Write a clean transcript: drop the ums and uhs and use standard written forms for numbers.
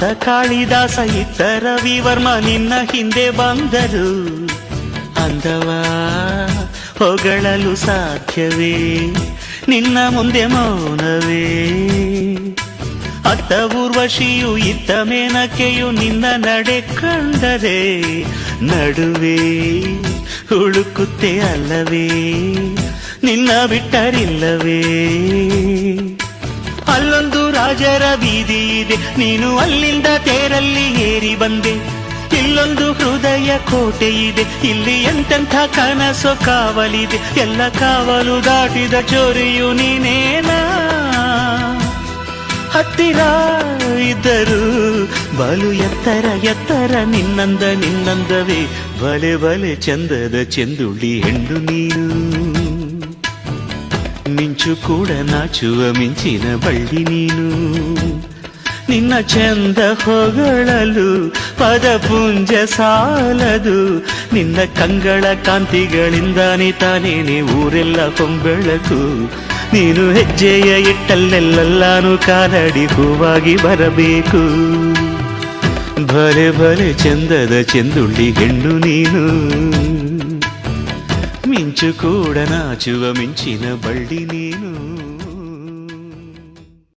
ಆತ ಕಾಳಿದಾಸ ಇತ್ತ ರವಿವರ್ಮ ನಿನ್ನ ಹಿಂದೆ ಬಂದರು. ಅಂದವ ಹೊಗಳಲು ಸಾಧ್ಯವೇ, ನಿನ್ನ ಮುಂದೆ ಮೌನವೇ. ಅತ್ತ ಊರ್ವಶಿಯು ಇತ್ತ ಮೇನಕೆಯು ನಿನ್ನ ನಡೆ ಕಂಡರೆ ನಡುವೆ ಹುಡುಕುತ್ತೆ ಅಲ್ಲವೇ, ನಿನ್ನ ಬಿಟ್ಟರಿಲ್ಲವೇ. ಅಲ್ಲೊಂದು ರಾಜರ ಬೀದಿ ಇದೆ, ನೀನು ಅಲ್ಲಿಂದ ತೇರಲ್ಲಿ ಏರಿ ಬಂದೆ. ಇಲ್ಲೊಂದು ಹೃದಯ ಕೋಟೆ ಇದೆ, ಇಲ್ಲಿ ಎಂತೆಂಥ ಕನಸು ಕಾವಲಿದೆ. ಎಲ್ಲ ಕಾವಲು ದಾಟಿದ ಚೋರಿಯು ನೀನೇನಾ. ಹತ್ತಿರ ಇದ್ದರು ಬಲು ಎತ್ತರ ಎತ್ತರ ನಿನ್ನಂದವೇ. ಬಲೆ ಬಲೆ ಚಂದದ ಚೆಂದುಳ್ಳಿ ಹೆಣ್ಣು ನೀನು, ಮಿಂಚು ಕೂಡ ನಾಚುವ ಮಿಂಚಿನ ಬಳ್ಳಿ ನೀನು. ನಿನ್ನ ಚಂದ ಹೊಗಳಲು ಪದಪುಂಜ ಸಾಲದು, ನಿನ್ನ ಕಂಗಳ ಕಾಂತಿಗಳಿಂದಾನೆ ತಾನೇನೆ ಊರೆಲ್ಲ ಹೊಂಬೆಳಕು. ನೀನು ಹೆಜ್ಜೆಯ ಇಟ್ಟಲ್ಲೆಲ್ಲಾನು ಕಾಲಡಿ ಹೂವಾಗಿ ಬರಬೇಕು. ಭಲೆ ಭಲೆ ಚಂದದ ಚೆಂದುಳ್ಳಿ ಹೆಣ್ಣು ನೀನು, ಮಿಂಚು ಕೂಡ ನಾಚುವ ಮಿಂಚಿನ ಬಳ್ಳಿ ನೀನು.